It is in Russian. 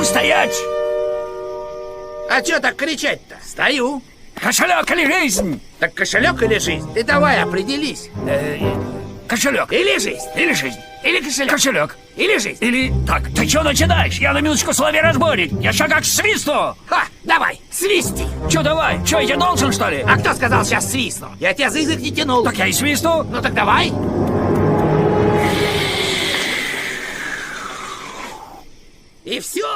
стоять! А чё так кричать-то? Стою. Кошелек или жизнь? Так кошелек или жизнь? Ты давай определись. Кошелек. Или жизнь. Или жизнь. Или кошелек. Кошелек. Или жизнь. Или... Так, ты что начинаешь? Я на минуточку соловей-разбойник. Я еще как свистну. Ха, давай, свисти. Че давай? Че, я должен, что ли? А кто сказал сейчас свистну? Я тебя за язык не тянул. Так я и свистну. Ну так давай. И все.